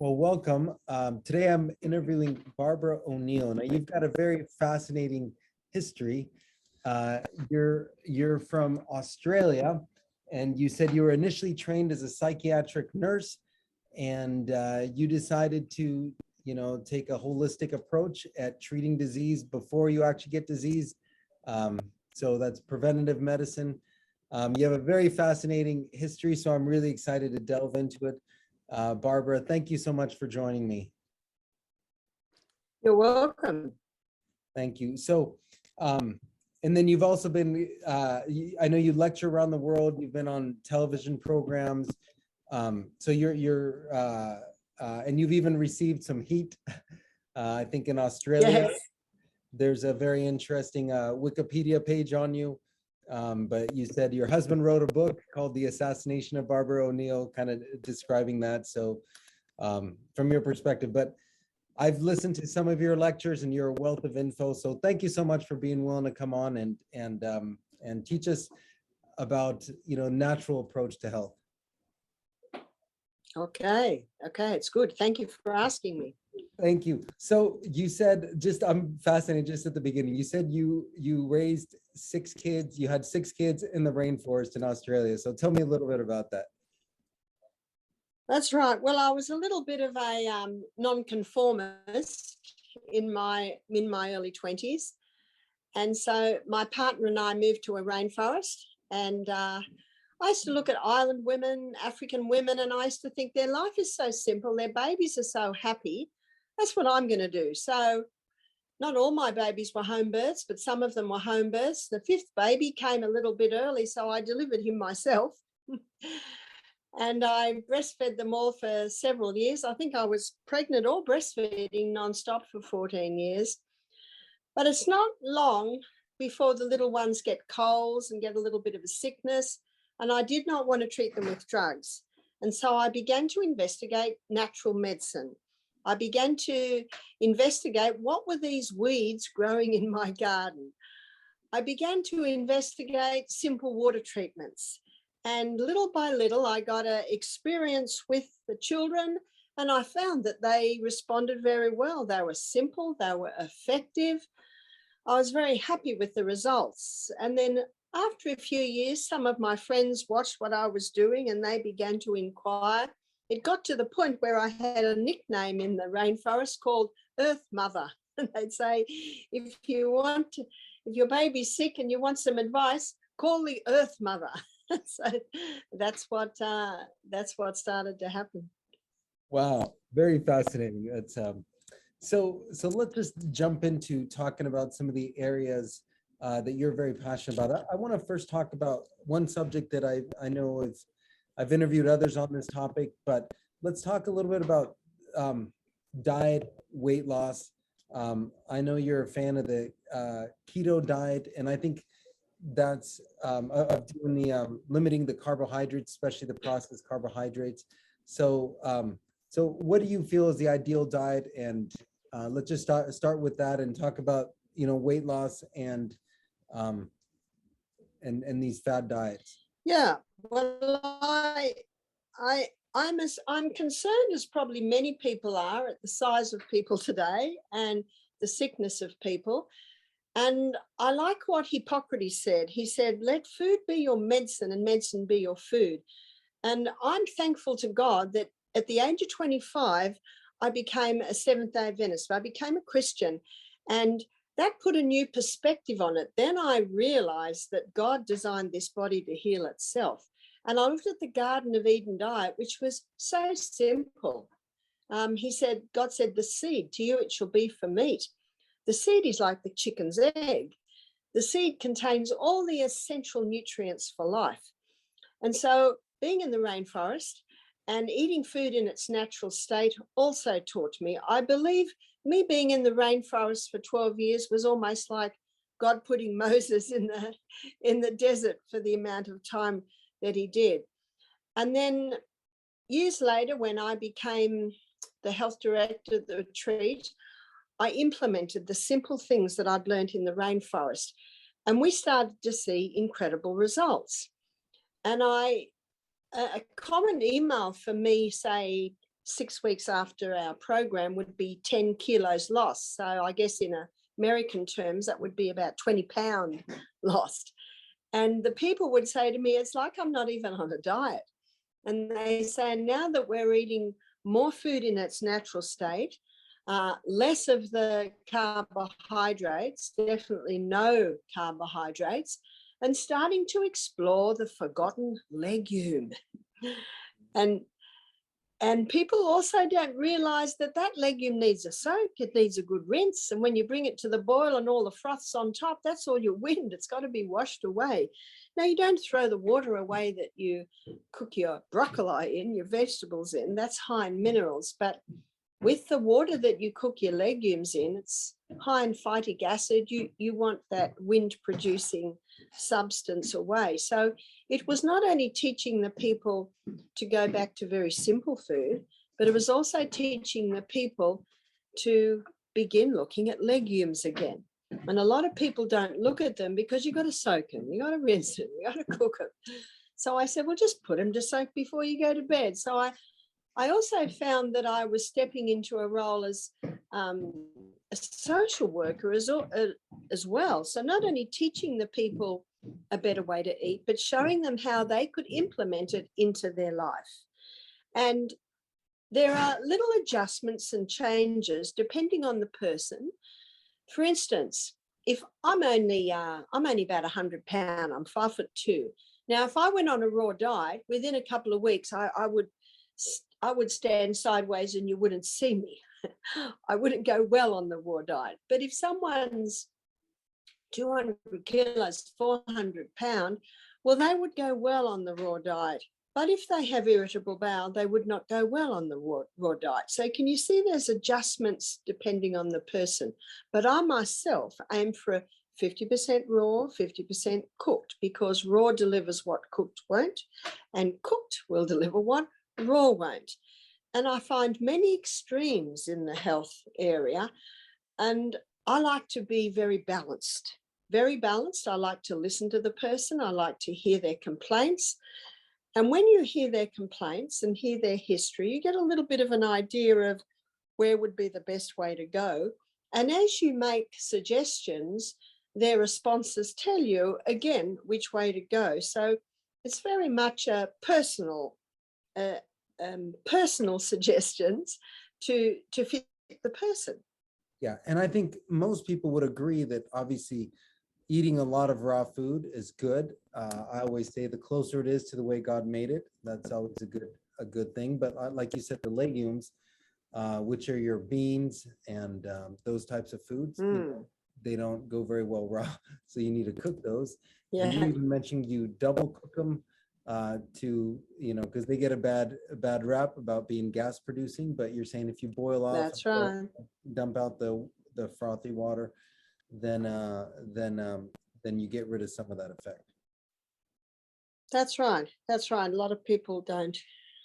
Well, welcome. Today I'm interviewing Barbara O'Neill. Now you've got a very fascinating history. You're from Australia, and you said you were initially trained as a psychiatric nurse, and you decided to, take a holistic approach at treating disease before you actually get disease. So that's preventative medicine. You have a very fascinating history, so I'm really excited to delve into it. Barbara, thank you so much for joining me. You're welcome. Thank you. So, and then you've also been, I know you lecture around the world, you've been on television programs. So and you've even received some heat, I think in Australia. Yes. There's a very interesting Wikipedia page on you. But you said your husband wrote a book called The Assassination of Barbara O'Neill, kind of describing that. So from your perspective, but I've listened to some of your lectures and you're a wealth of info. So thank you so much for being willing to come on and teach us about, natural approach to health. Okay. It's good. Thank you for asking me. Thank you. So you said, I'm fascinated just at the beginning, you said you raised 6 kids, you had 6 kids in the rainforest in Australia. So tell me a little bit about that. That's right. Well, I was a little bit of a nonconformist in my early 20s. And so my partner and I moved to a rainforest, and I used to look at island women, African women, and I used to think their life is so simple. Their babies are so happy. That's what I'm going to do. So not all my babies were home births, but some of them were home births. The 5th baby came a little bit early, so I delivered him myself. And I breastfed them all for several years. I think I was pregnant or breastfeeding nonstop for 14 years. But it's not long before the little ones get colds and get a little bit of a sickness. And I did not want to treat them with drugs. And so I began to investigate natural medicine. I began to investigate what were these weeds growing in my garden. I began to investigate simple water treatments. And little by little, I got an experience with the children, and I found that they responded very well. They were simple, they were effective. I was very happy with the results. And then after a few years, some of my friends watched what I was doing and they began to inquire. It got to the point where I had a nickname in the rainforest called Earth Mother. And they'd say, if your baby's sick and you want some advice, call the Earth Mother. So that's what started to happen. Wow, very fascinating. It's so let's just jump into talking about some of the areas that you're very passionate about. I want to first talk about one subject that I know is, I've interviewed others on this topic, but let's talk a little bit about diet, weight loss. I know you're a fan of the keto diet, and I think that's of doing the limiting the carbohydrates, especially the processed carbohydrates. So what do you feel is the ideal diet? And let's just start with that and talk about weight loss and these fad diets. Yeah, well, I'm concerned, as probably many people are, at the size of people today and the sickness of people. And I like what Hippocrates said. He said, let food be your medicine and medicine be your food. And I'm thankful to God that at the age of 25, I became a Seventh-day Adventist. I became a Christian, and that put a new perspective on it. Then I realized that God designed this body to heal itself. And I looked at the Garden of Eden diet, which was so simple. God said, the seed, to you it shall be for meat. The seed is like the chicken's egg. The seed contains all the essential nutrients for life. And so being in the rainforest and eating food in its natural state also taught me. I believe me being in the rainforest for 12 years was almost like God putting Moses in the desert for the amount of time that he did. And then years later, when I became the health director of the retreat, I implemented the simple things that I'd learned in the rainforest, and we started to see incredible results. And a common email for me, say 6 weeks after our program would be 10 kilos lost. So I guess in American terms, that would be about 20-pound lost. And the people would say to me, it's like I'm not even on a diet. And they say, now that we're eating more food in its natural state, less of the carbohydrates, definitely no carbohydrates, and starting to explore the forgotten legume. And people also don't realize that that legume needs a soak, it needs a good rinse. And when you bring it to the boil and all the froth's on top, that's all your wind. It's got to be washed away. Now, you don't throw the water away that you cook your broccoli in, your vegetables in. That's high in minerals. But with the water that you cook your legumes in, it's high in phytic acid. You want that wind-producing substance away. So it was not only teaching the people to go back to very simple food, but it was also teaching the people to begin looking at legumes again. And a lot of people don't look at them because you've got to soak them, you've got to rinse them, you've got to cook them. So I said, well, just put them to soak before you go to bed. So I also found that I was stepping into a role as a social worker as well. So not only teaching the people a better way to eat, but showing them how they could implement it into their life. And there are little adjustments and changes depending on the person. For instance, if I'm only about 100 pounds, I'm 5'2". Now, if I went on a raw diet, within a couple of weeks, I would stand sideways and you wouldn't see me. I wouldn't go well on the raw diet. But if someone's 200 kilos, 400 pounds, well, they would go well on the raw diet. But if they have irritable bowel, they would not go well on the raw diet. So can you see there's adjustments depending on the person? But I myself aim for a 50% raw, 50% cooked, because raw delivers what cooked won't, and cooked will deliver what raw won't. And I find many extremes in the health area, and I like to be very balanced. Very balanced. I like to listen to the person. I like to hear their complaints. And when you hear their complaints and hear their history, you get a little bit of an idea of where would be the best way to go. And as you make suggestions, their responses tell you, again, which way to go. So it's very much a personal suggestions to fit the person. Yeah, and I think most people would agree that obviously eating a lot of raw food is good. I always say the closer it is to the way God made it, that's always a good thing. But like you said, the legumes, which are your beans and those types of foods, they don't go very well raw, so you need to cook those. Yeah. And you even mentioned you double cook them because they get a bad rap about being gas producing. But you're saying if you boil off, that's right, dump out the frothy water, then you get rid of some of that effect. That's right. That's right. A lot of people don't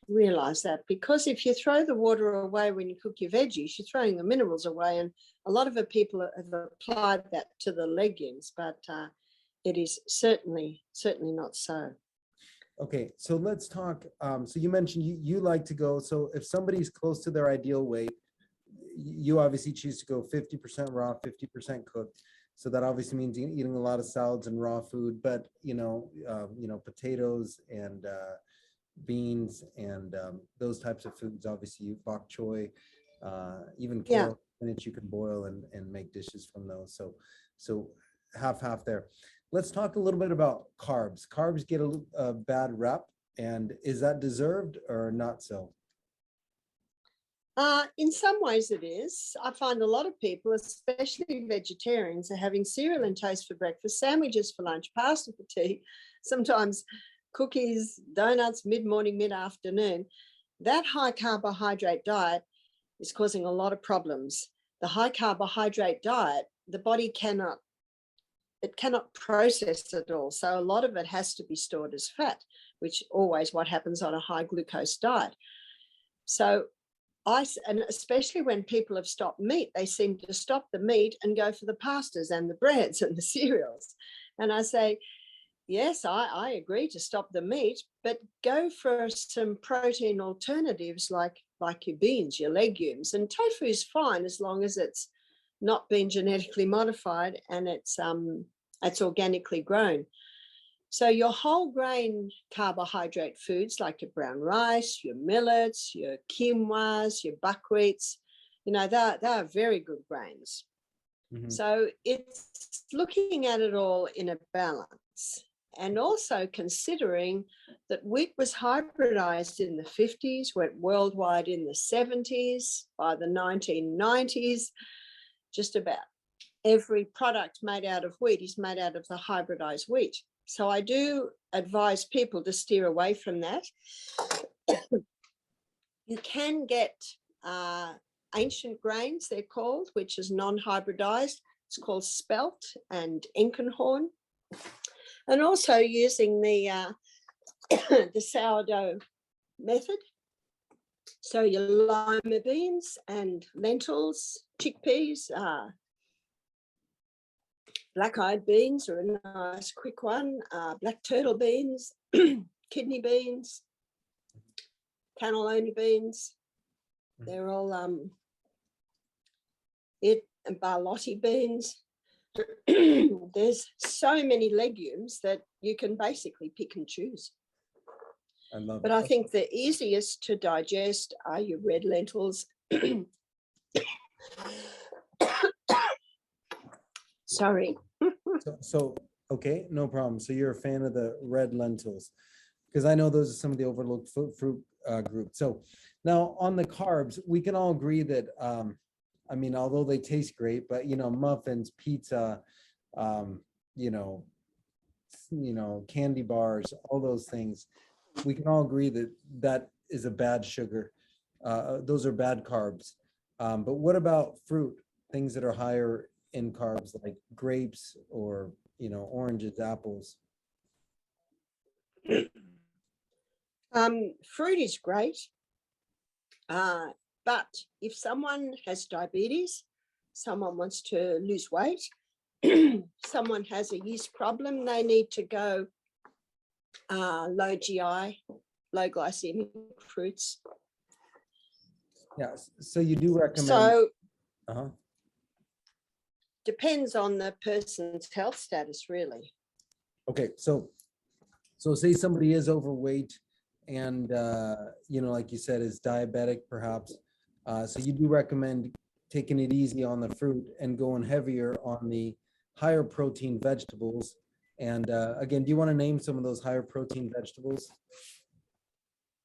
realize that, because if you throw the water away when you cook your veggies, you're throwing the minerals away. And a lot of the people have applied that to the legumes, but it is certainly not so. Okay, so let's talk. So you mentioned you like to go. So if somebody's close to their ideal weight, you obviously choose to go 50% raw, 50% cooked. So that obviously means eating a lot of salads and raw food, but potatoes and beans and those types of foods. Obviously, bok choy, even kale, spinach you can boil and make dishes from those. So half there. Let's talk a little bit about carbs. Carbs get a bad rep, and is that deserved or not so? In some ways it is. I find a lot of people, especially vegetarians, are having cereal and toast for breakfast, sandwiches for lunch, pasta for tea, sometimes cookies, donuts, mid-morning, mid-afternoon. That high carbohydrate diet is causing a lot of problems. The high carbohydrate diet, the body cannot process it all. So a lot of it has to be stored as fat, which always what happens on a high glucose diet. So and especially when people have stopped meat, they seem to stop the meat and go for the pastas and the breads and the cereals. And I say, yes, I agree to stop the meat, but go for some protein alternatives like like your beans, your legumes. And tofu is fine as long as it's not been genetically modified and it's organically grown. So your whole grain carbohydrate foods like your brown rice, your millets, your quinoas, your buckwheats, they're very good grains. Mm-hmm. So it's looking at it all in a balance, and also considering that wheat was hybridized in the 50s, went worldwide in the 70s, by the 1990s, just about every product made out of wheat is made out of the hybridized wheat. So I do advise people to steer away from that. You can get ancient grains, they're called, which is non-hybridized. It's called spelt and Inkenhorn. And also using the the sourdough method. So your lima beans and lentils, chickpeas, black-eyed beans are a nice quick one, black turtle beans, kidney beans, cannelloni beans. They're all and barlotti beans. There's so many legumes that you can basically pick and choose. I love but it. I think the easiest to digest are your red lentils. Sorry. Okay, no problem. So you're a fan of the red lentils, because I know those are some of the overlooked fruit groups. So now on the carbs, we can all agree that, I mean, although they taste great, but, muffins, pizza, candy bars, all those things, we can all agree that that is a bad sugar. Those are bad carbs. But what about fruit, things that are higher in carbs, like grapes or, oranges, apples? Fruit is great. But if someone has diabetes, someone wants to lose weight, someone has a yeast problem, they need to go low GI, low glycemic fruits. Yes. So you do recommend. So depends on the person's health status, really. Okay. So say somebody is overweight and, like you said, is diabetic perhaps. So you do recommend taking it easy on the fruit and going heavier on the higher protein vegetables. And again, do you want to name some of those higher protein vegetables?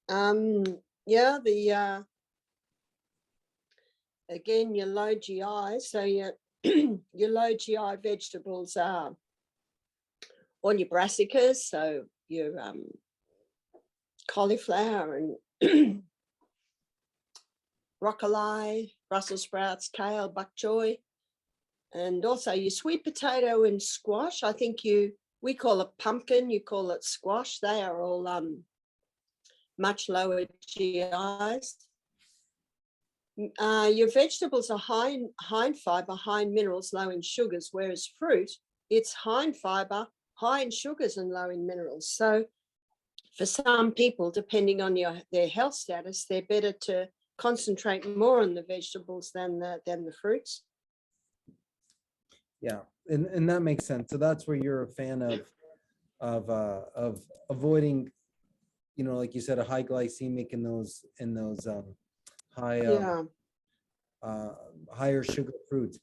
Yeah, again, your low GI. So your low GI vegetables are all your brassicas, so your cauliflower and broccoli, Brussels sprouts, kale, bok choy, and also your sweet potato and squash. I think we call it pumpkin, you call it squash. They are all much lower GIs. Your vegetables are high in fiber, high in minerals, low in sugars, whereas fruit, it's high in fiber, high in sugars and low in minerals. So for some people, depending on their health status, they're better to concentrate more on the vegetables than the fruits. Yeah, and that makes sense. So that's where you're a fan of avoiding, like you said, a high glycemic in those high higher sugar fruits,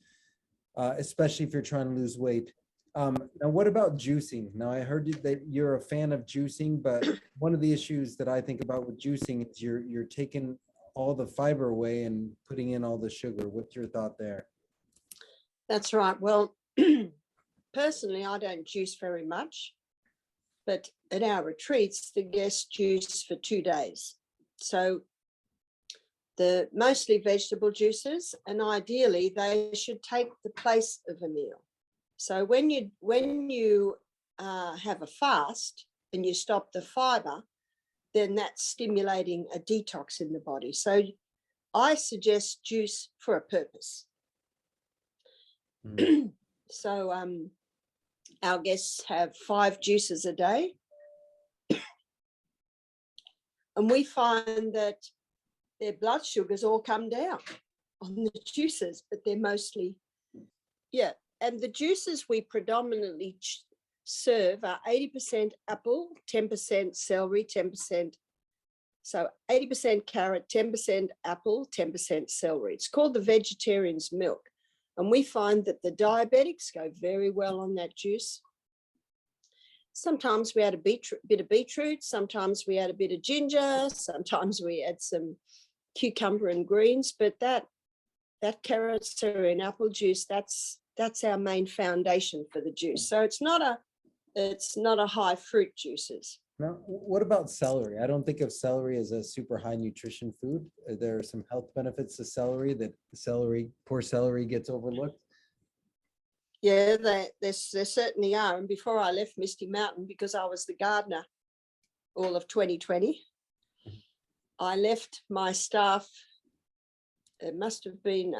especially if you're trying to lose weight. Now, what about juicing? Now, I heard that you're a fan of juicing, but one of the issues that I think about with juicing is you're taking all the fiber away and putting in all the sugar. What's your thought there? That's right. Well, personally, I don't juice very much, but at our retreats, the guests juice for 2 days. So the mostly vegetable juices, and ideally they should take the place of a meal. So when you have a fast and you stop the fiber, then that's stimulating a detox in the body. So I suggest juice for a purpose. So our guests have 5 juices a day. And we find that their blood sugars all come down on the juices, but they're mostly, yeah. And the juices we predominantly serve are 80% apple, 10% celery, 10%. So 80% carrot, 10% apple, 10% celery. It's called the vegetarian's milk. And we find that the diabetics go very well on that juice. Sometimes we add a bit of beetroot, sometimes we add a bit of ginger, sometimes we add some cucumber and greens, but that carrot, celery and apple juice, that's our main foundation for the juice. So it's not a high fruit juices. Now, what about celery? I don't think of celery as a super high nutrition food. There are some health benefits to celery that poor celery gets overlooked. Yeah, there certainly are. And before I left Misty Mountain, because I was the gardener all of 2020, I left my staff, it must have been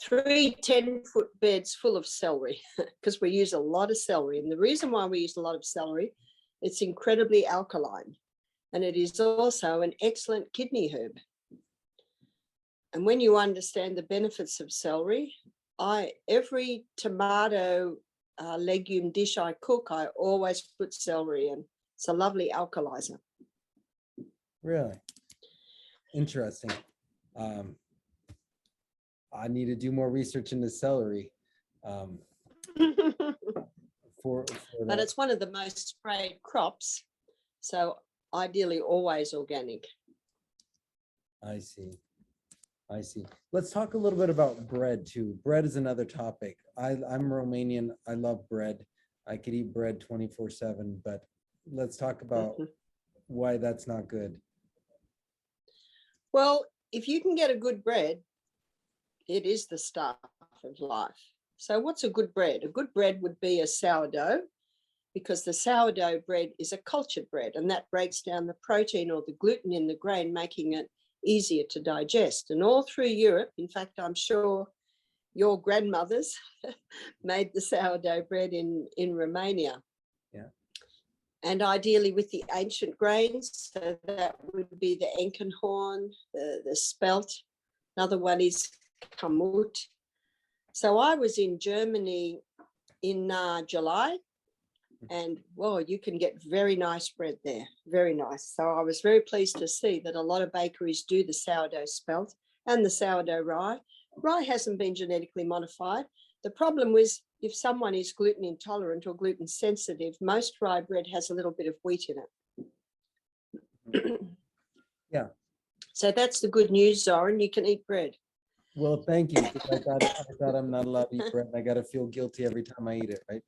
3 10-foot beds full of celery, because we use a lot of celery. And the reason why we use a lot of celery, it's incredibly alkaline, and it is also an excellent kidney herb. And when you understand the benefits of celery, every tomato legume dish I cook, I always put celery in. It's a lovely alkalizer. Really? Interesting. I need to do more research into celery. But it's one of the most sprayed crops, so ideally always organic. I see. Let's talk a little bit about bread too. Bread is another topic. I'm Romanian. I love bread. I could eat bread 24/7, but let's talk about why that's not good. Well, if you can get a good bread, it is the stuff of life. So what's a good bread? A good bread would be a sourdough, because the sourdough bread is a cultured bread, and that breaks down the protein or the gluten in the grain, making it easier to digest. And all through Europe, in fact, I'm sure your grandmothers made the sourdough bread in Romania. Yeah. And ideally with the ancient grains, so that would be the Enkenhorn, the spelt. Another one is Kamut. So I was in Germany in July, and well, you can get very nice bread there, very nice. So I was very pleased to see that a lot of bakeries do the sourdough spelt and the sourdough rye. Rye hasn't been genetically modified. The problem was, if someone is gluten intolerant or gluten sensitive, most rye bread has a little bit of wheat in it. Yeah. So that's the good news, Zorin. You can eat bread. Well, thank you. I thought I'm not allowed to eat bread, and I got to feel guilty every time I eat it, right?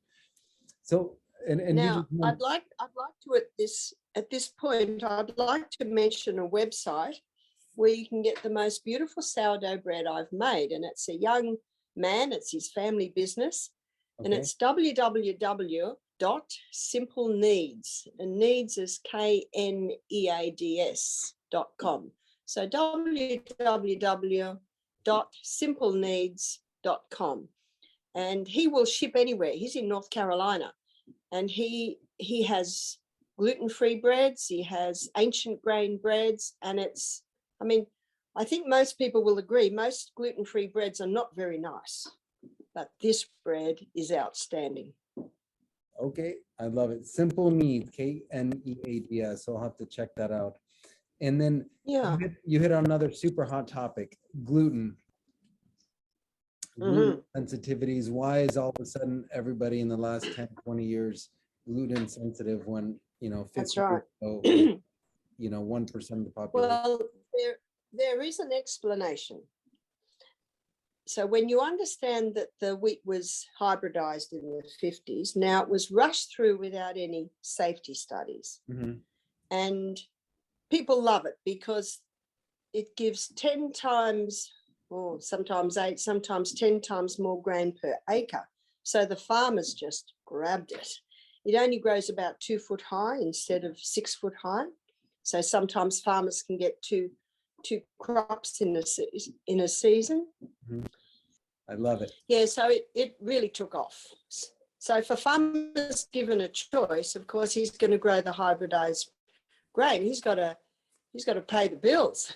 So, and now I'd like to at this point, I'd like to mention a website where you can get the most beautiful sourdough bread I've made, and it's a young man. It's his family business, and it's www.simpleneeds, and needs is KNEADS.com. So www.simpleneeds.com, and he will ship anywhere. He's in North Carolina, and he has gluten-free breads, he has ancient grain breads, and it's, I mean, I think most people will agree, most gluten-free breads are not very nice, but this bread is outstanding. Okay, I love it. Simple Needs, KNEADS. So I'll have to check that out. And then you hit on another super hot topic, gluten. Gluten sensitivities. Why is all of a sudden everybody in the last 10, 20 years gluten sensitive when, 50 That's right. years ago, 1% of the population? Well, there is an explanation. So when you understand that the wheat was hybridized in the 50s, now it was rushed through without any safety studies. And people love it because it gives 10 times, or sometimes 8, sometimes 10 times more grain per acre. So the farmers just grabbed it. It only grows about 2 foot high instead of 6 foot high. So sometimes farmers can get two crops in a season. I love it. Yeah, so it really took off. So for farmers given a choice, of course, he's going to grow the hybridized grain. He's got to he's got to pay the bills.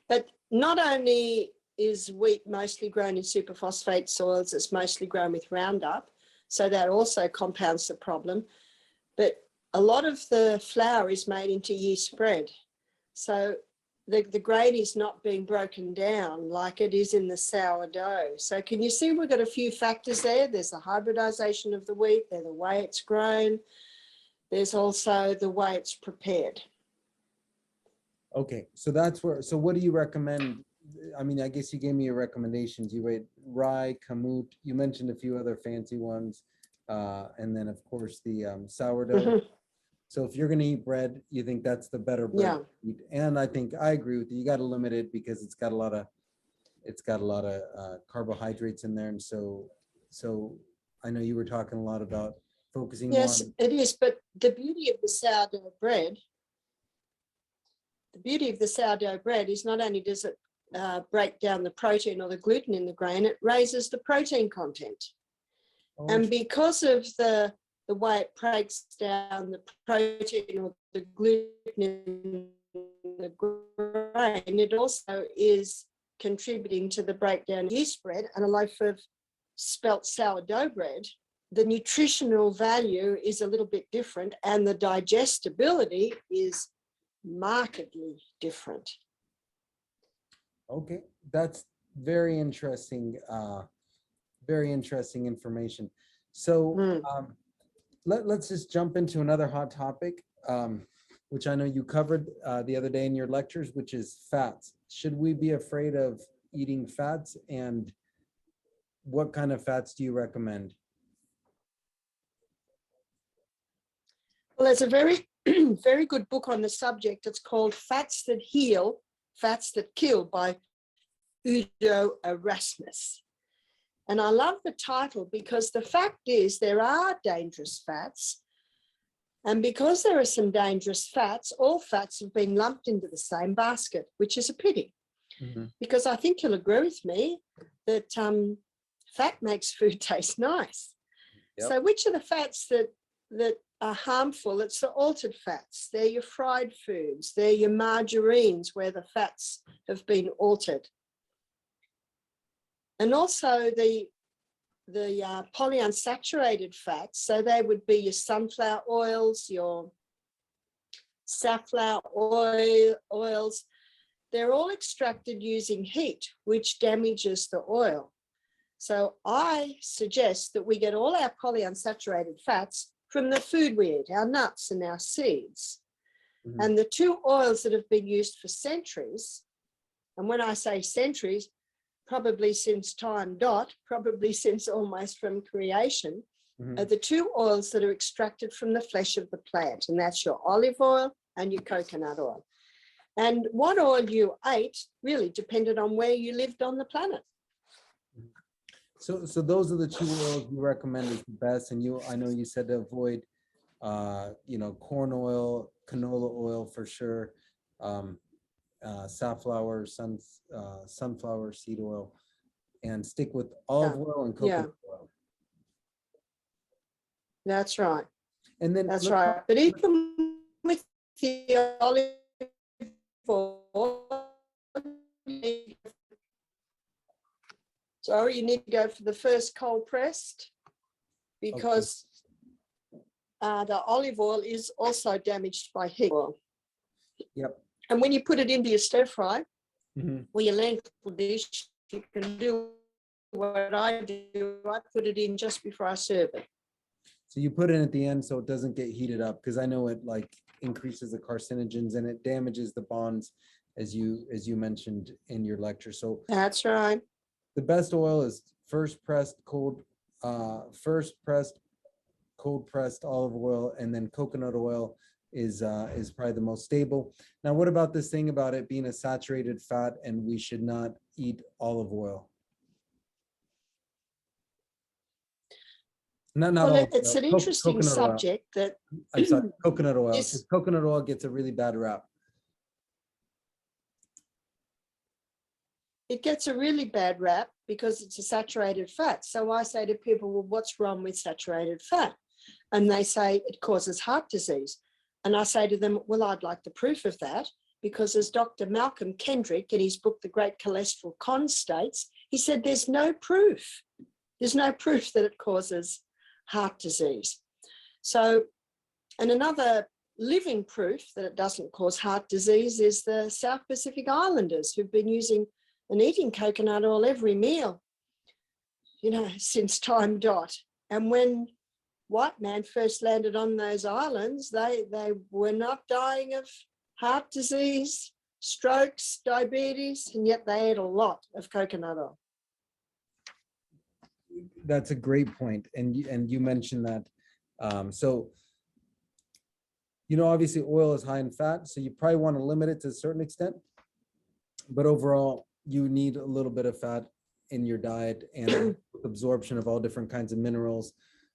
But not only is wheat mostly grown in superphosphate soils, it's mostly grown with Roundup, so that also compounds the problem. But a lot of the flour is made into yeast bread. So the grain is not being broken down like it is in the sourdough. So can you see we've got a few factors there? There's the hybridization of the wheat, there's the way it's grown, there's also the way it's prepared. Okay, so that's where, so what do you recommend? I mean, I guess you gave me your recommendations. You rate rye, kamut, you mentioned a few other fancy ones. And then of course the sourdough. Mhm. So if you're gonna eat bread, you think that's the better bread Yeah. to eat. And I think I agree with you. You gotta limit it because it's got a lot of carbohydrates in there. And so I know you were talking a lot about focusing more Yes, on, it is. But the beauty of the sourdough bread is not only does it break down the protein or the gluten in the grain, it raises the protein content. oh, And because of the way it breaks down the protein or the gluten in the grain, it also is contributing to the breakdown of yeast bread. And a loaf of spelt sourdough bread, the nutritional value is a little bit different and the digestibility is markedly different. okay, that's very interesting information. So let's just jump into another hot topic, which I know you covered the other day in your lectures, which is fats. Should we be afraid of eating fats, and what kind of fats do you recommend? Well, there's a very, very good book on the subject. It's called Fats That Heal, Fats That Kill by Udo Erasmus. And I love the title because the fact is there are dangerous fats. And because there are some dangerous fats, all fats have been lumped into the same basket, which is a pity. Mm-hmm. Because I think you'll agree with me that fat makes food taste nice. Yep. So which are the fats that are harmful? It's the altered fats. They're your fried foods. They're your margarines where the fats have been altered. And also the polyunsaturated fats. So they would be your sunflower oils, your safflower oils. They're all extracted using heat, which damages the oil. So I suggest that we get all our polyunsaturated fats from the food we eat, our nuts and our seeds. Mm-hmm. And the two oils that have been used for centuries, and when I say centuries, probably since time dot, probably since almost from creation, mm-hmm. are the two oils that are extracted from the flesh of the plant, and that's your olive oil and your coconut oil. And what oil you ate really depended on where you lived on the planet. So those are the two oils you recommend is the best. And I know you said to avoid, corn oil, canola oil for sure, safflower, sunflower seed oil, and stick with olive oil and coconut oil. That's right. And then that's right. But even with the olive oil, sorry, you need to go for the first cold pressed because the olive oil is also damaged by heat. Yep. And when you put it into your stir fry, mm-hmm. or your lentil dish, you can do what I do. I put it in just before I serve it. So you put it at the end so it doesn't get heated up, because I know it like increases the carcinogens and it damages the bonds, as you mentioned in your lecture. So that's right. The best oil is first pressed cold pressed olive oil, and then coconut oil is probably the most stable. Now, what about this thing about it being a saturated fat and we should not eat olive oil? It's an interesting subject that I'm sorry, coconut oil. Coconut oil gets a really bad rap. It gets a really bad rap because it's a saturated fat. So I say to people, well, what's wrong with saturated fat? And they say it causes heart disease. And I say to them, well, I'd like the proof of that. because as Dr. Malcolm Kendrick in his book, The Great Cholesterol Con states, he said there's no proof. There's no proof that it causes heart disease. So, and another living proof that it doesn't cause heart disease is the South Pacific Islanders who've been using and eating coconut oil every meal, since time dot. And when white man first landed on those islands, they were not dying of heart disease, strokes, diabetes, and yet they ate a lot of coconut oil. That's a great point. And you mentioned that. Obviously oil is high in fat, so you probably want to limit it to a certain extent. But overall, you need a little bit of fat in your diet and absorption of all different kinds of minerals.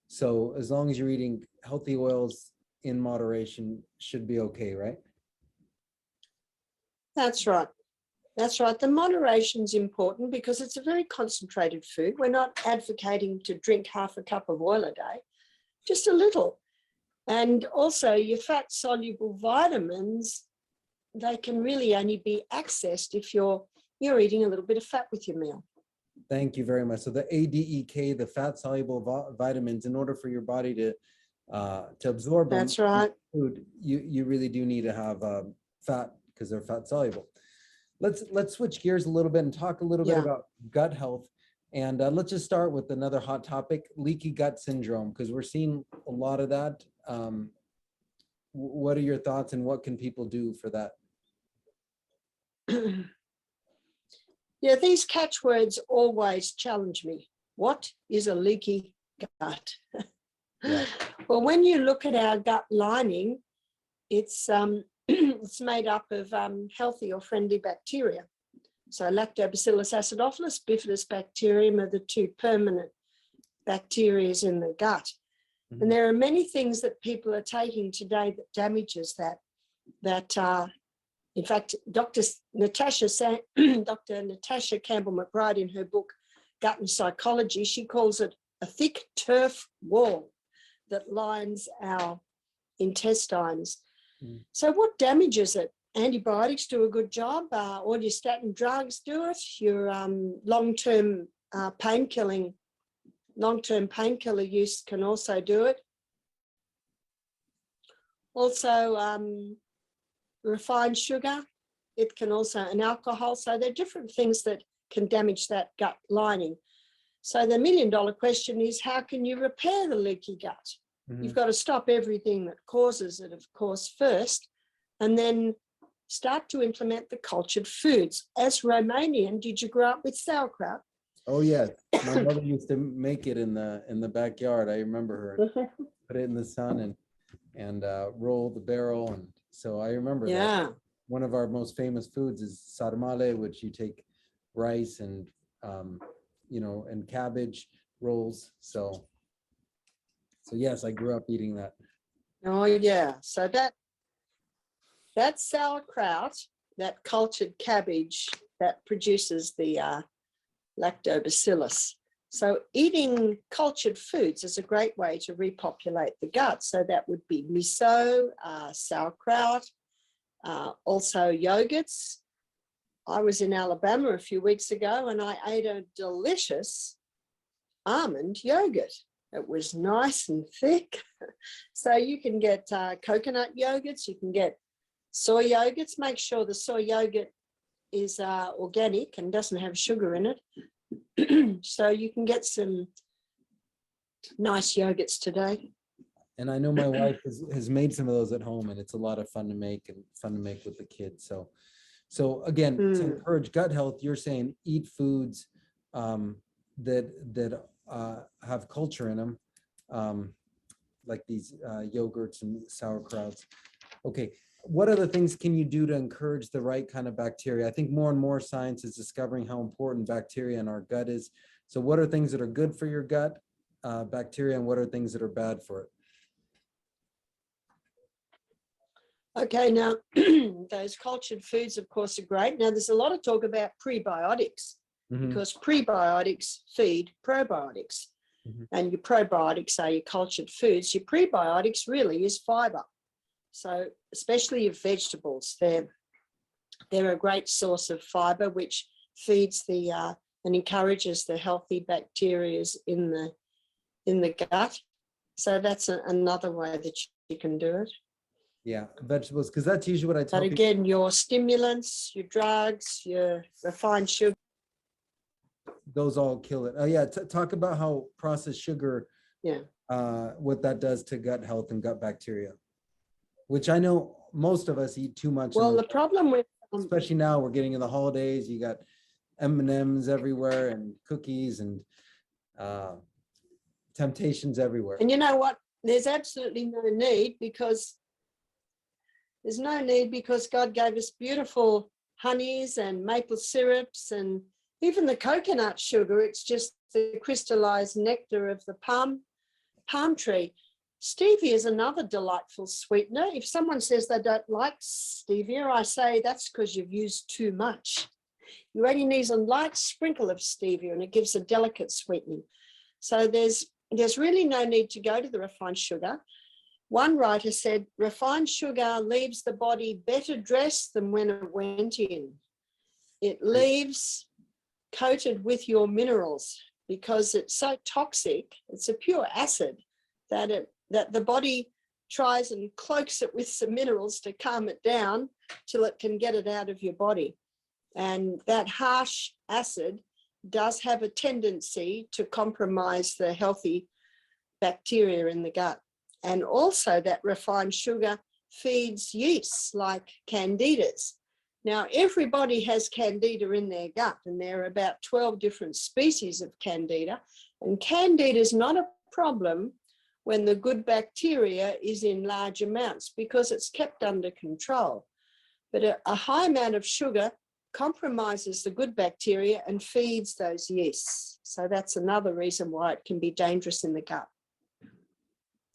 So as long as you're eating healthy oils in moderation, should be okay, right? That's right. That's right. The moderation is important because it's a very concentrated food. We're not advocating to drink half a cup of oil a day, just a little. And also your fat-soluble vitamins, they can really only be accessed if you're eating a little bit of fat with your meal. Thank you very much. So the ADEK, the fat-soluble vitamins, in order for your body to absorb them, that's right, food, you really do need to have fat because they're fat-soluble. Let's switch gears a little bit and talk a little bit about gut health. And let's just start with another hot topic, leaky gut syndrome, because we're seeing a lot of that. What are your thoughts and what can people do for that? Yeah, these catchwords always challenge me. What is a leaky gut? Yeah. Well, when you look at our gut lining, it's it's made up of healthy or friendly bacteria. So Lactobacillus acidophilus, bifidobacterium are the two permanent bacteria in the gut. Mm-hmm. And there are many things that people are taking today that damages that in fact, Dr. Natasha Campbell-McBride in her book, Gut and Psychology, she calls it a thick turf wall that lines our intestines. Mm. So what damages it? Antibiotics do a good job. All your statin drugs do it. Your long-term painkiller use can also do it. Also, refined sugar, it can also, and alcohol. So there are different things that can damage that gut lining. So the $1 million question is, how can you repair the leaky gut? Mm-hmm. You've got to stop everything that causes it, of course, first, and then start to implement the cultured foods. As Romanian, did you grow up with sauerkraut? Oh yeah, my mother used to make it in the backyard. I remember her put it in the sun and roll the barrel, and so I remember that. One of our most famous foods is sarmale, which you take rice and and cabbage rolls. So yes, I grew up eating that. Oh yeah, so that sauerkraut, that cultured cabbage, that produces the lactobacillus. So eating cultured foods is a great way to repopulate the gut. So that would be miso, sauerkraut, also yogurts. I was in Alabama a few weeks ago and I ate a delicious almond yogurt. It was nice and thick. So you can get coconut yogurts, you can get soy yogurts. Make sure the soy yogurt is organic and doesn't have sugar in it. So you can get some nice yogurts today. And I know my wife has made some of those at home, and it's a lot of fun to make with the kids. So again, to encourage gut health, you're saying eat foods that have culture in them, like these yogurts and sauerkrauts. Okay, what other things can you do to encourage the right kind of bacteria? I think more and more science is discovering how important bacteria in our gut is. So what are things that are good for your gut bacteria, and what are things that are bad for it? Okay, now those cultured foods, of course, are great. Now there's a lot of talk about prebiotics, because prebiotics feed probiotics, and your probiotics are your cultured foods. Your prebiotics really is fiber. So especially your vegetables, they're They're a great source of fiber, which feeds the and encourages the healthy bacteria in the gut. So that's another way that you can do it. Yeah, vegetables, because that's usually what I tell But people. again, your stimulants, your drugs, your refined sugar. Those all kill it. Oh yeah, talk about how processed sugar, Yeah. what that does to gut health and gut bacteria, which I know most of us eat too much. Well, the problem with especially now we're getting in the holidays, you got M&Ms everywhere and cookies and temptations everywhere. and you know what? There's absolutely no need, because God gave us beautiful honeys and maple syrups and even the coconut sugar. It's just the crystallized nectar of the palm tree. Stevia is another delightful sweetener. If someone says they don't like stevia, I say that's because you've used too much. You only need a light sprinkle of stevia and it gives a delicate sweetening. So there's really no need to go to the refined sugar. One writer said, refined sugar leaves the body better dressed than when it went in. It leaves coated with your minerals because it's so toxic. It's a pure acid that the body tries and cloaks it with some minerals to calm it down till it can get it out of your body. And that harsh acid does have a tendency to compromise the healthy bacteria in the gut. And also that refined sugar feeds yeasts like candidas. Now, everybody has candida in their gut, and there are about 12 different species of candida. And candida is not a problem when the good bacteria is in large amounts because it's kept under control. But a high amount of sugar compromises the good bacteria and feeds those yeasts. So that's another reason why it can be dangerous in the gut.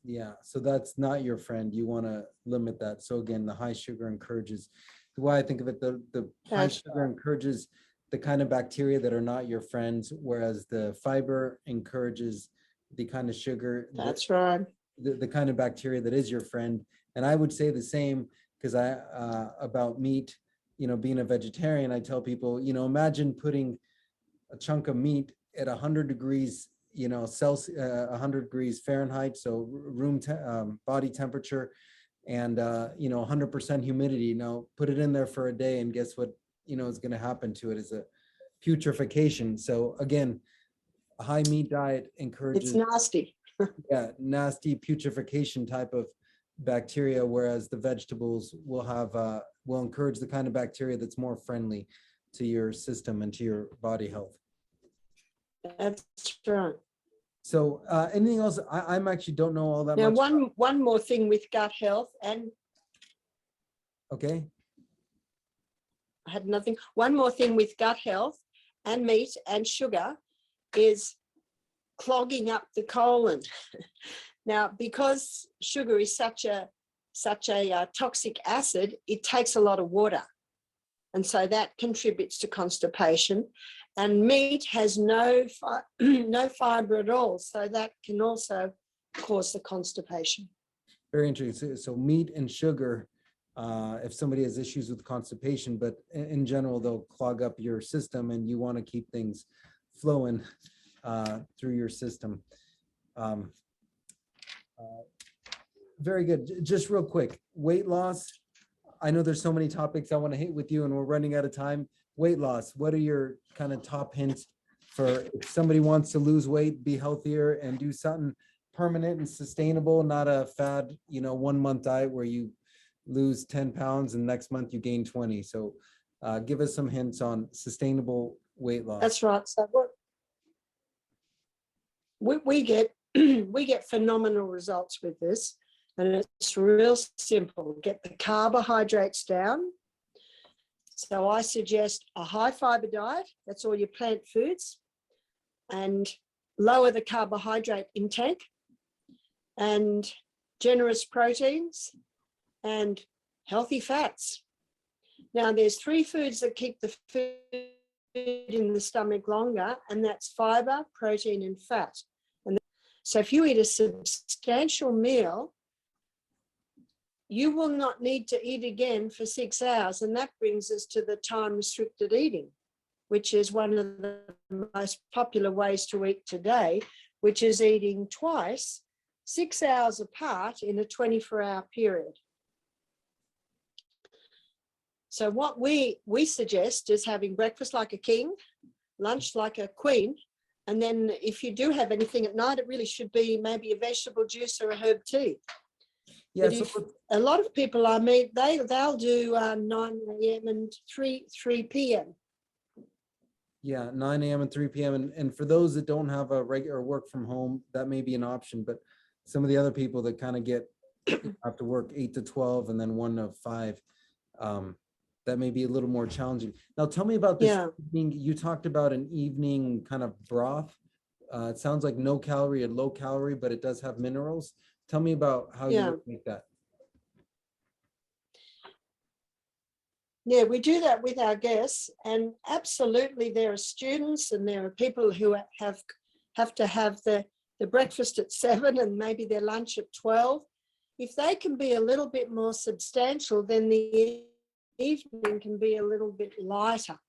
Yeah, so that's not your friend. You want to limit that. So again, the high sugar encourages, the way I think of it, the high sugar encourages the kind of bacteria that are not your friends, whereas the fiber encourages the kind of sugar. That's right. The kind of bacteria that is your friend. And I would say the same because about meat, being a vegetarian, I tell people, imagine putting a chunk of meat at 100 degrees Celsius, 100 degrees Fahrenheit, so body temperature, and 100% humidity. Now put it in there for a day, and guess what? Is going to happen to it is a putrefaction. So again, a high meat diet encourages. It's nasty. Yeah, nasty putrefaction type of bacteria, whereas the vegetables will encourage the kind of bacteria that's more friendly to your system and to your body health. That's right. So anything else? I'm actually don't know all that now, much. Now, one more thing with gut health, and okay, I had nothing. One more thing with gut health and meat and sugar is clogging up the colon. Now, because sugar is such a toxic acid, it takes a lot of water, and so that contributes to constipation. And meat has no fiber at all, so that can also cause the constipation. Very interesting. So meat and sugar, if somebody has issues with constipation, but in general, they'll clog up your system, and you want to keep things flowing through your system. Very good. Just real quick, weight loss. I know there's so many topics I want to hit with you, and we're running out of time. Weight loss, what are your kind of top hints for if somebody wants to lose weight, be healthier, and do something permanent and sustainable, not a fad, 1 month diet where you lose 10 pounds and next month you gain 20. So give us some hints on sustainable weight loss. That's right. So we get we get phenomenal results with this, and it's real simple. Get the carbohydrates down. So I suggest a high fiber diet, that's all your plant foods, and lower the carbohydrate intake, and generous proteins and healthy fats. Now there's 3 foods that keep the food in the stomach longer, and that's fiber, protein, and fat. And so if you eat a substantial meal, you will not need to eat again for 6 hours. And that brings us to the time restricted eating, which is one of the most popular ways to eat today, which is eating twice, 6 hours apart in a 24-hour period. So what we suggest is having breakfast like a king, lunch like a queen, and then if you do have anything at night, it really should be maybe a vegetable juice or a herb tea. Yeah, but if a lot of people I meet, they'll do 9 a.m. and 3 p.m. Yeah, 9 a.m. and 3 p.m. And for those that don't have a regular work from home, that may be an option. But some of the other people that kind of have to work 8 to 12 and then 1 to 5, that may be a little more challenging. Now, tell me about this evening. You talked about an evening kind of broth. It sounds like no calorie and low calorie, but it does have minerals. Tell me about how you make that. Yeah, we do that with our guests, and absolutely there are students and there are people who have to have the breakfast at 7 and maybe their lunch at 12. If they can be a little bit more substantial, then the evening can be a little bit lighter.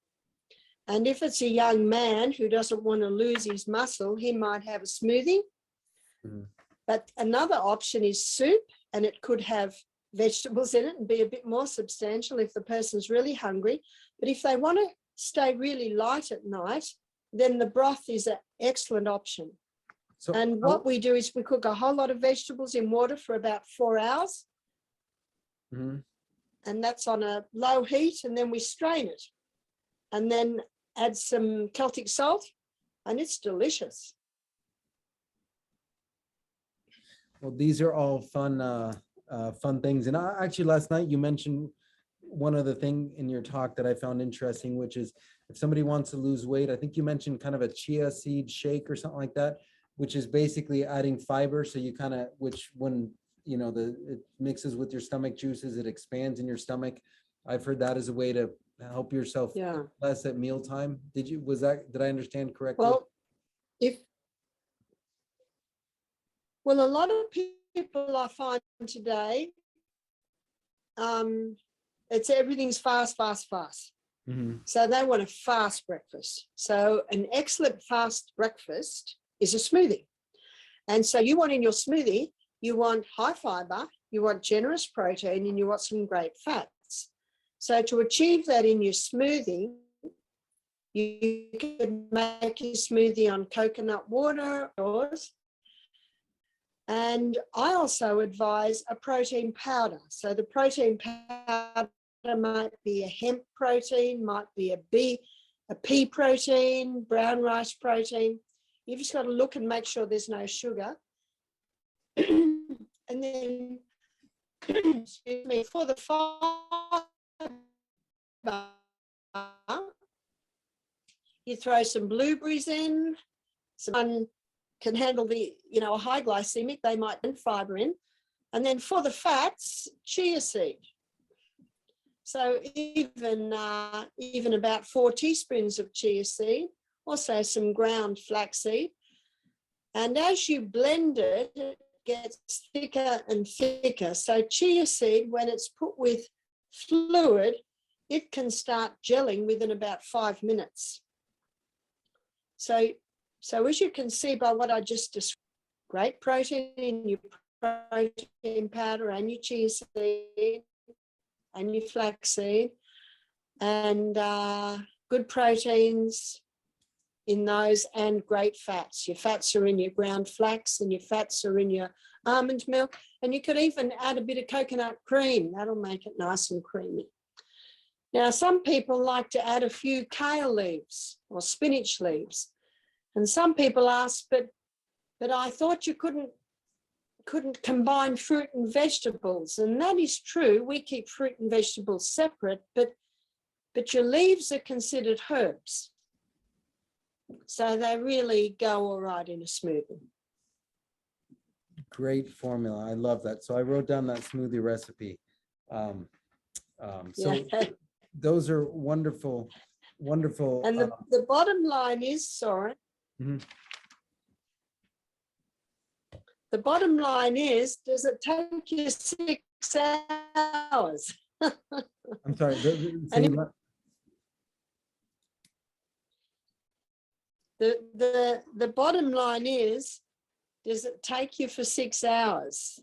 And if it's a young man who doesn't want to lose his muscle, he might have a smoothie. Mm. But another option is soup, and it could have vegetables in it and be a bit more substantial if the person's really hungry. But if they want to stay really light at night, then the broth is an excellent option. So, and what we do is we cook a whole lot of vegetables in water for about 4 hours. Mm-hmm. And that's on a low heat, and then we strain it and then add some Celtic salt, and it's delicious. Well, these are all fun things. And actually last night you mentioned one other thing in your talk that I found interesting, which is if somebody wants to lose weight, I think you mentioned kind of a chia seed shake or something like that, which is basically adding fiber. So you kind of, which when, you know, it mixes with your stomach juices, it expands in your stomach. I've heard that as a way to help yourself less at mealtime. Did I understand correctly? Well, a lot of people I find today, everything's fast. Mm-hmm. So they want a fast breakfast. So an excellent fast breakfast is a smoothie. And so you want in your smoothie, you want high fiber, you want generous protein, and you want some great fats. So to achieve that in your smoothie, you can make your smoothie on coconut water. And I also advise a protein powder. So the protein powder might be a hemp protein, might be a pea protein, brown rice protein. You've just got to look and make sure there's no sugar. And then, excuse me, for the fiber, you throw some blueberries in. Someone can handle a high glycemic, they might put fiber in. And then for the fats, chia seed. So even about 4 teaspoons of chia seed, also some ground flaxseed. And as you blend it, it gets thicker and thicker. So chia seed, when it's put with fluid, it can start gelling within about 5 minutes. So as you can see by what I just described, great protein in your protein powder and your chia seed and your flaxseed, and good proteins in those, and great fats. Your fats are in your ground flax and your fats are in your almond milk, and you could even add a bit of coconut cream. That'll make it nice and creamy. Now, some people like to add a few kale leaves or spinach leaves. And some people ask, but I thought you couldn't combine fruit and vegetables. And that is true. We keep fruit and vegetables separate, but your leaves are considered herbs. So they really go all right in a smoothie. Great formula. I love that. So I wrote down that smoothie recipe. Those are wonderful. And the bottom line is, Sorin, mm-hmm. The bottom line is, does it take you 6 hours. I'm sorry. And the bottom line is, does it take you for 6 hours?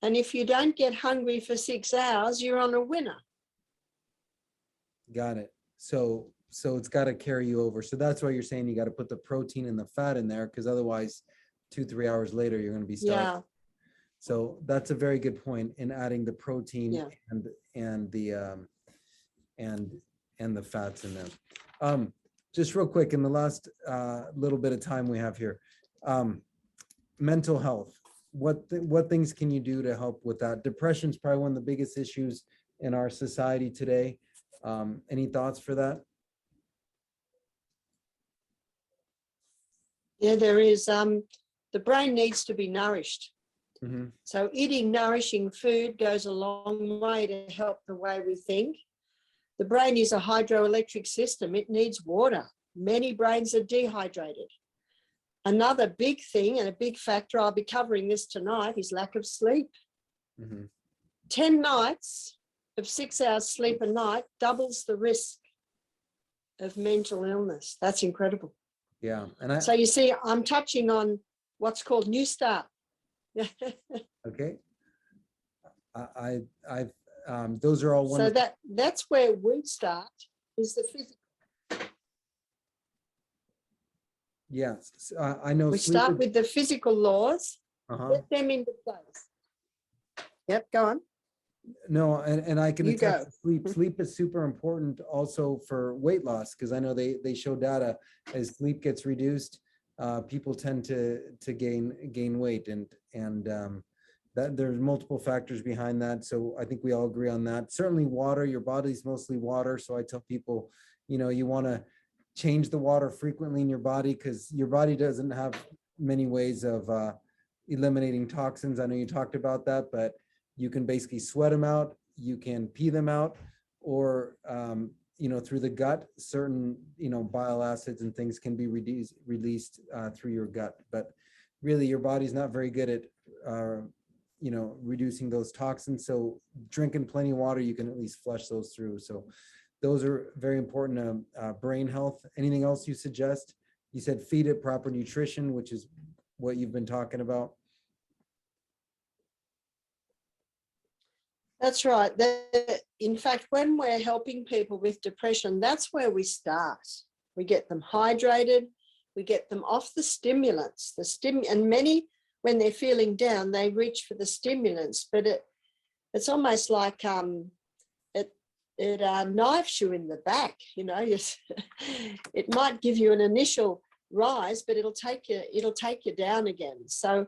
And if you don't get hungry for 6 hours, you're on a winner. Got it. So it's got to carry you over. So that's why you're saying you got to put the protein and the fat in there, because otherwise 2-3 hours later you're going to be starving. Yeah. So that's a very good point in adding the protein Yeah. and the fats in there. Just real quick, in the last little bit of time we have here, mental health. What things can you do to help with that? Depression is probably one of the biggest issues in our society today. Any thoughts for that? Yeah, there is. The brain needs to be nourished. Mm-hmm. So eating nourishing food goes a long way to help the way we think. The brain is a hydroelectric system. It needs water. Many brains are dehydrated. Another big thing and a big factor, I'll be covering this tonight, is lack of sleep. Mm-hmm. 10 nights of 6 hours sleep a night doubles the risk of mental illness. That's incredible. Yeah. So you see, I'm touching on what's called New Start. Okay. Those are all wonderful. So that's where we start, is the physical. Yes, I know. We start with the physical laws, get them into place. Yep, go on. No, and I can You attest go. to sleep. Sleep is super important also for weight loss, because I know they show data as sleep gets reduced, people tend to gain weight, and that there's multiple factors behind that. So I think we all agree on that. Certainly water, your body's mostly water. So I tell people, you want to change the water frequently in your body, because your body doesn't have many ways of eliminating toxins. I know you talked about that, but you can basically sweat them out, you can pee them out, or through the gut, certain bile acids and things can be released through your gut. But really, your body's not very good at reducing those toxins. So drinking plenty of water, you can at least flush those through. So those are very important. Brain health. Anything else you suggest? You said feed it proper nutrition, which is what you've been talking about. That's right. In fact, when we're helping people with depression, that's where we start. We get them hydrated, we get them off the stimulants. And many, when they're feeling down, they reach for the stimulants, but it's almost like it knifes you in the back. It might give you an initial rise, but it'll take you down again. So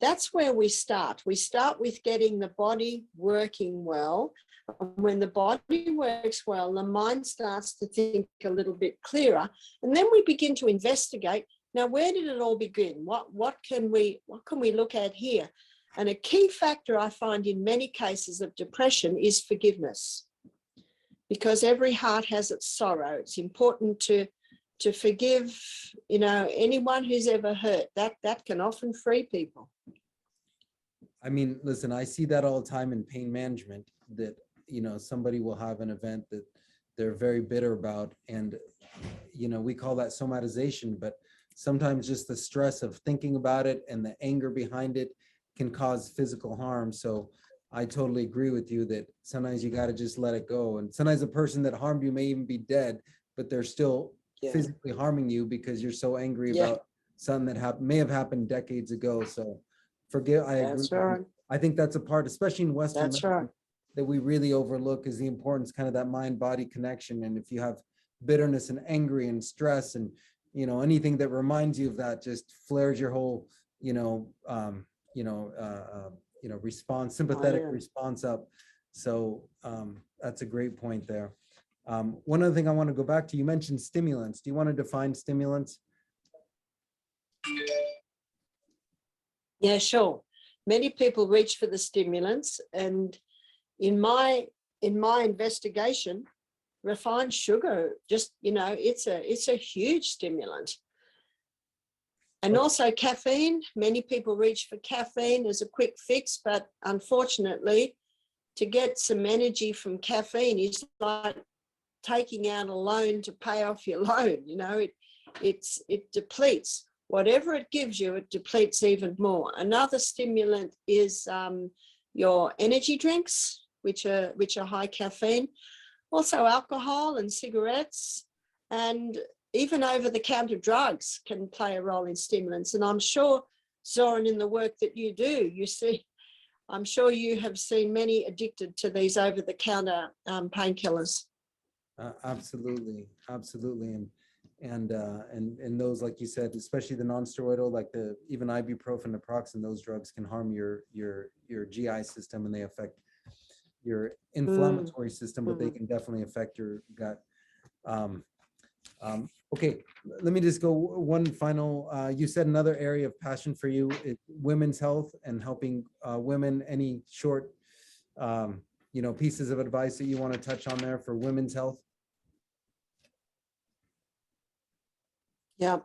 that's where we start. We start with getting the body working well. And when the body works well, the mind starts to think a little bit clearer. And then we begin to investigate. Now, where did it all begin? What can we look at here? And a key factor I find in many cases of depression is forgiveness. Because every heart has its sorrow. It's important to forgive, anyone who's ever hurt. That can often free people. I mean, listen, I see that all the time in pain management, that, somebody will have an event that they're very bitter about. And, we call that somatization, but sometimes just the stress of thinking about it and the anger behind it can cause physical harm. So I totally agree with you that sometimes you got to just let it go. And sometimes the person that harmed you may even be dead, but they're still physically harming you because you're so angry about something that may have happened decades ago. So forgive. I agree. That's right. I think that's a part, especially in Western medicine, right. that we really overlook, is the importance, kind of that mind-body connection. And if you have bitterness and angry and stress and anything that reminds you of that, just flares your whole response, sympathetic response up. So that's a great point there. One other thing I want to go back to, you mentioned stimulants. Do you want to define stimulants? Yeah, sure. Many people reach for the stimulants, and in my investigation, refined sugar, just it's a huge stimulant. And also caffeine. Many people reach for caffeine as a quick fix, but unfortunately, to get some energy from caffeine is like taking out a loan to pay off your loan. You know, it depletes. Whatever it gives you, it depletes even more. Another stimulant is your energy drinks, which are high caffeine. Also alcohol and cigarettes, and even over-the-counter drugs can play a role in stimulants. And I'm sure, Zoran, in the work that you do, I'm sure you have seen many addicted to these over-the-counter painkillers. Absolutely, and those, like you said, especially the non-steroidal, like even ibuprofen, naproxen, those drugs can harm your GI system, and they affect your inflammatory system, but they can definitely affect your gut. Okay, let me just go one final. You said another area of passion for you is women's health and helping women. Any short, pieces of advice that you want to touch on there for women's health? Yeah,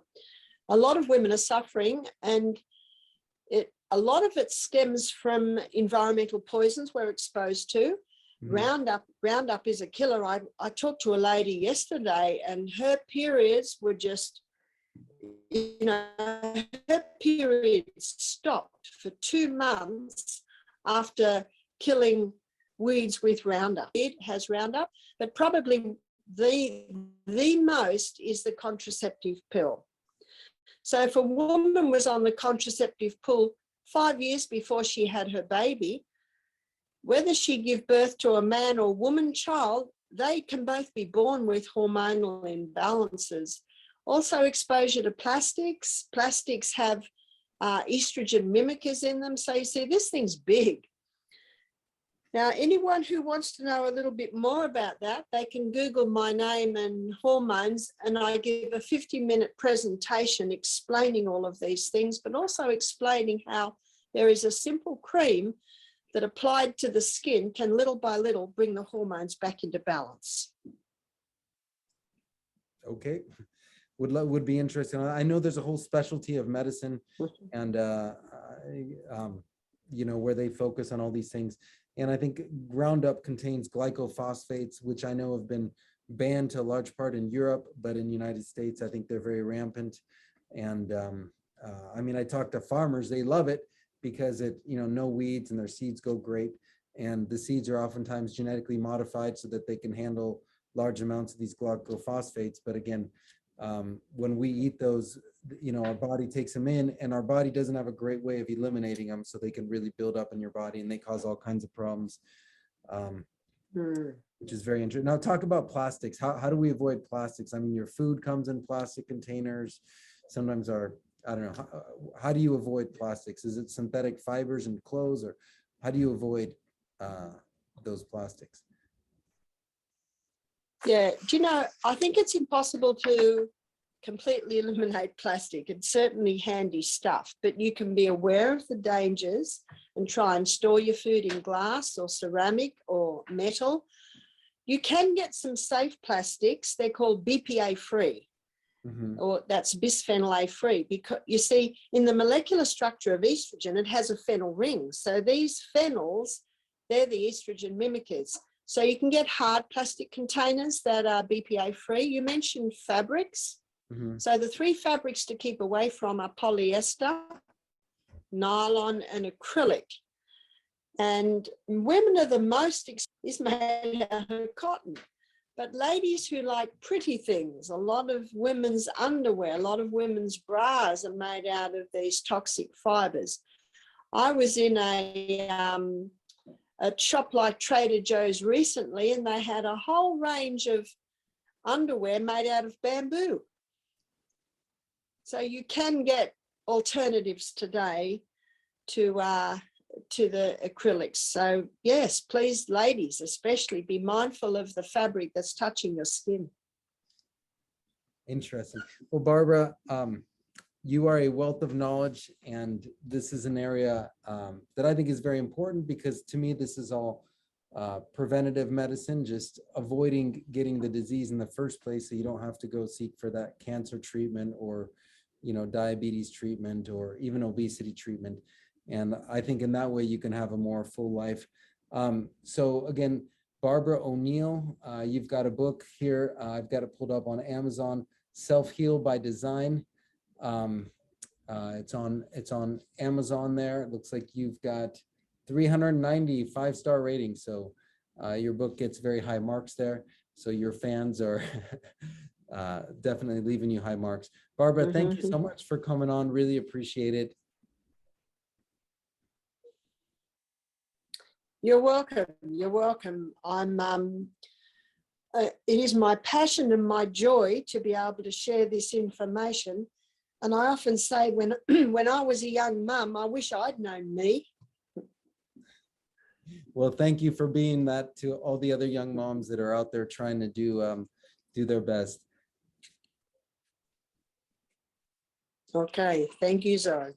a lot of women are suffering, and a lot of it stems from environmental poisons we're exposed to. Roundup is a killer. I talked to a lady yesterday, and her periods were just, her periods stopped for 2 months after killing weeds with Roundup. It has Roundup, but probably the most is the contraceptive pill. So if a woman was on the contraceptive pill 5 years before she had her baby, whether she give birth to a man or woman child, they can both be born with hormonal imbalances. Also, exposure to plastics. Plastics have estrogen mimickers in them. So you see, this thing's big. Now, anyone who wants to know a little bit more about that, they can Google my name and hormones, and I give a 50-minute presentation explaining all of these things, but also explaining how there is a simple cream that applied to the skin can little by little bring the hormones back into balance. Okay, would be interesting. I know there's a whole specialty of medicine, and where they focus on all these things. And I think Roundup contains glycophosphates, which I know have been banned to a large part in Europe, but in the United States, I think they're very rampant. And I talk to farmers; they love it, because no weeds and their seeds go great. And the seeds are oftentimes genetically modified so that they can handle large amounts of these glycophosphates. But again, when we eat those, our body takes them in, and our body doesn't have a great way of eliminating them, so they can really build up in your body, and they cause all kinds of problems, which is very interesting. Now, talk about plastics. How do we avoid plastics? Your food comes in plastic containers. Sometimes I don't know, how do you avoid plastics? Is it synthetic fibers and clothes, or how do you avoid those plastics? Yeah, I think it's impossible to completely eliminate plastic. It's certainly handy stuff, but you can be aware of the dangers and try and store your food in glass or ceramic or metal. You can get some safe plastics. They're called BPA free. Or that's bisphenol A free, because you see, in the molecular structure of estrogen, it has a phenyl ring. So these phenols, they're the estrogen mimickers. So you can get hard plastic containers that are BPA free. You mentioned fabrics. So the 3 fabrics to keep away from are polyester, nylon, and acrylic. And women are the most is made out of cotton. But ladies who like pretty things, a lot of women's underwear, a lot of women's bras are made out of these toxic fibers. I was in a shop like Trader Joe's recently, and they had a whole range of underwear made out of bamboo. So you can get alternatives today to the acrylics. So yes, please, ladies, especially be mindful of the fabric that's touching your skin. Interesting. Well, Barbara, you are a wealth of knowledge, and this is an area that I think is very important, because to me, this is all preventative medicine, just avoiding getting the disease in the first place, so you don't have to go seek for that cancer treatment or diabetes treatment or even obesity treatment. And I think in that way you can have a more full life. So again, Barbara O'Neill, you've got a book here. I've got it pulled up on Amazon, Self Heal by Design. It's on Amazon there. It looks like you've got 390 5-star ratings. So your book gets very high marks there. So your fans are definitely leaving you high marks. Barbara, thank you so much for coming on. Really appreciate it. You're welcome. You're welcome. It is my passion and my joy to be able to share this information. And I often say when I was a young mum, I wish I'd known me. Well, thank you for being that to all the other young moms that are out there trying to do their best. Okay, thank you, Zoe.